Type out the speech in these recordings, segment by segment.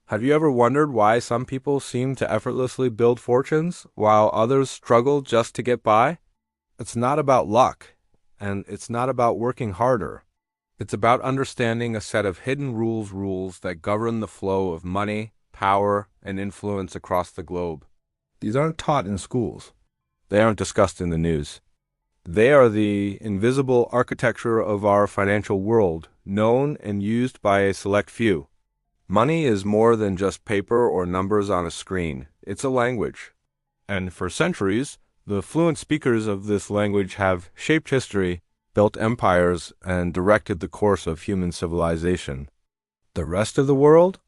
Have you ever wondered why some people seem to effortlessly build fortunes while others struggle just to get by? It's not about luck, and it's not about working harder. It's about understanding a set of hidden rules that govern the flow of money, power, and influence across the globe. These aren't taught in schools. They aren't discussed in the news. They are the invisible architecture of our financial world, known and used by a select few. Money is more than just paper or numbers on a screen. It's a language. And for centuries, the fluent speakers of this language have shaped history, built empires, and directed the course of human civilization. The rest of the world?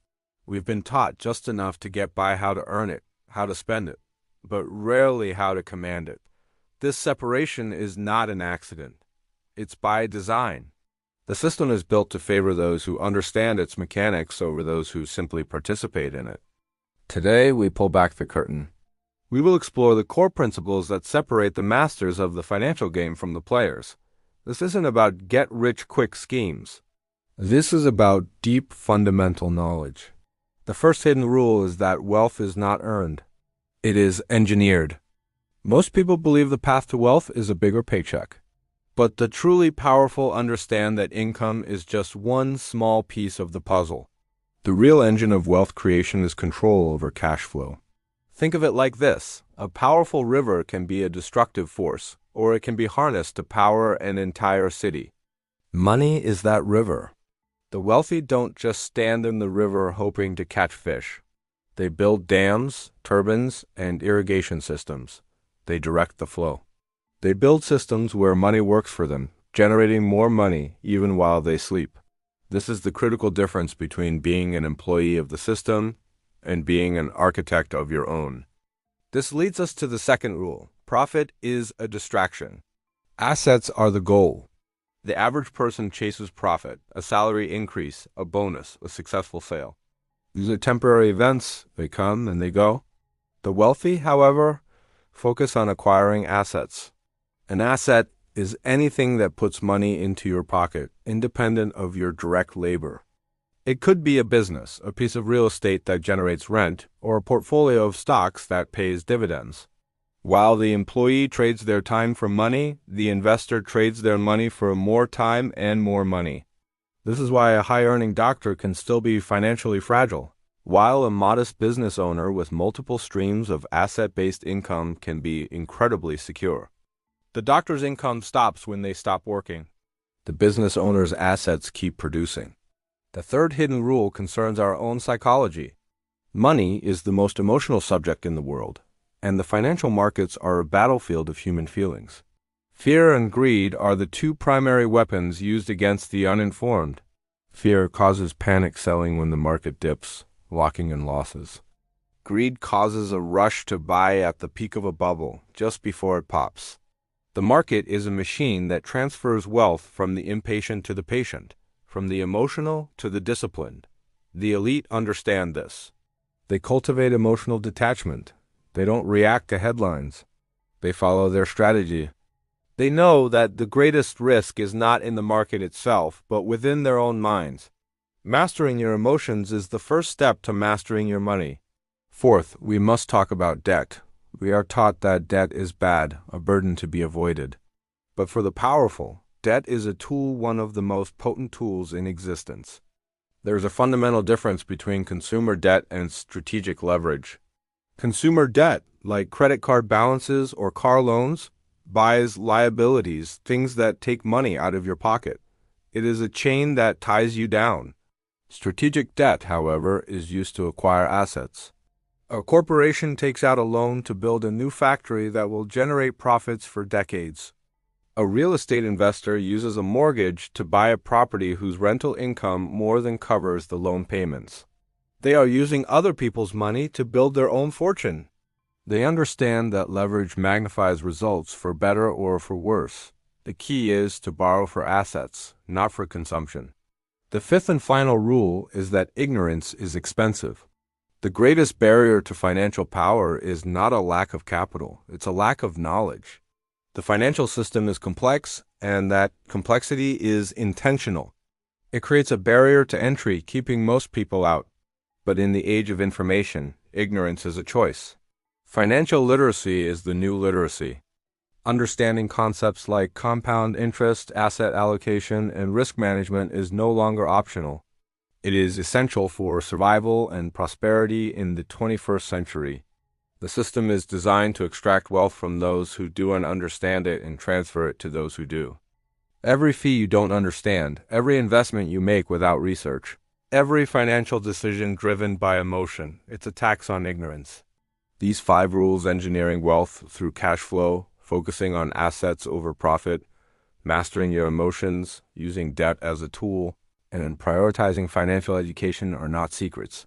We've been taught just enough to get by how to earn it, how to spend it, but rarely how to command it. This separation is not an accident. It's by design. The system is built to favor those who understand its mechanics over those who simply participate in it. Today, we pull back the curtain. We will explore the core principles that separate the masters of the financial game from the players. This isn't about get-rich-quick schemes. This is about deep, fundamental knowledge. The first hidden rule is that wealth is not earned. It is engineered. Most people believe the path to wealth is a bigger paycheck. But the truly powerful understand that income is just one small piece of the puzzle. The real engine of wealth creation is control over cash flow. Think of it like this. A powerful river can be a destructive force, or it can be harnessed to power an entire city. Money is that river. The wealthy don't just stand in the river hoping to catch fish. They build dams, turbines, and irrigation systems. They direct the flow. They build systems where money works for them, generating more money even while they sleep. This is the critical difference between being an employee of the system and being an architect of your own. This leads us to the second rule. Profit is a distraction. Assets are the goal. The average person chases profit, a salary increase, a bonus, a successful sale. These are temporary events. They come and they go. The wealthy, however, focus on acquiring assets. An asset is anything that puts money into your pocket, independent of your direct labor. It could be a business, a piece of real estate that generates rent, or a portfolio of stocks that pays dividends. While the employee trades their time for money, the investor trades their money for more time and more money. This is why a high-earning doctor can still be financially fragile, while a modest business owner with multiple streams of asset-based income can be incredibly secure. The doctor's income stops when they stop working. The business owner's assets keep producing. The third hidden rule concerns our own psychology. Money is the most emotional subject in the world, and the financial markets are a battlefield of human feelings. Fear and greed are the two primary weapons used against the uninformed. Fear causes panic selling when the market dips, locking in losses. Greed causes a rush to buy at the peak of a bubble, just before it pops. The market is a machine that transfers wealth from the impatient to the patient, from the emotional to the disciplined. The elite understand this. They cultivate emotional detachment. They don't react to headlines. They follow their strategy. They know that the greatest risk is not in the market itself, but within their own minds. Mastering your emotions is the first step to mastering your money. Fourth, we must talk about debt. We are taught that debt is bad, a burden to be avoided. But for the powerful, debt is a tool, one of the most potent tools in existence. There is a fundamental difference between consumer debt and strategic leverage. Consumer debt, like credit card balances or car loans, buys liabilities, things that take money out of your pocket. It is a chain that ties you down. Strategic debt, however, is used to acquire assets. A corporation takes out a loan to build a new factory that will generate profits for decades. A real estate investor uses a mortgage to buy a property whose rental income more than covers the loan payments. They are using other people's money to build their own fortune. They understand that leverage magnifies results for better or for worse. The key is to borrow for assets, not for consumption. The fifth and final rule is that ignorance is expensive. The greatest barrier to financial power is not a lack of capital, it's a lack of knowledge. The financial system is complex, and that complexity is intentional. It creates a barrier to entry, keeping most people out. But in the age of information, ignorance is a choice. Financial literacy is the new literacy. Understanding concepts like compound interest, asset allocation, and risk management is no longer optional. It is essential for survival and prosperity in the 21st century. The system is designed to extract wealth from those who don't understand it and transfer it to those who do. Every fee you don't understand, every investment you make without research, every financial decision driven by emotion, it's a tax on ignorance. These 5 rules: engineering wealth through cash flow, focusing on assets over profit, mastering your emotions, using debt as a tool, and prioritizing financial education are not secrets.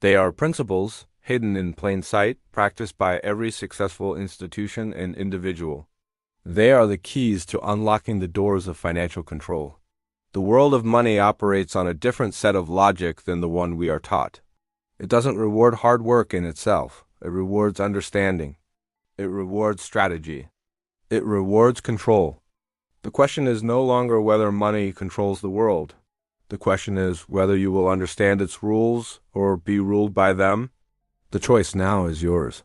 They are principles hidden in plain sight, practiced by every successful institution and individual. They are the keys to unlocking the doors of financial control. The world of money operates on a different set of logic than the one we are taught. It doesn't reward hard work in itself. It rewards understanding. It rewards strategy. It rewards control. The question is no longer whether money controls the world. The question is whether you will understand its rules or be ruled by them. The choice now is yours.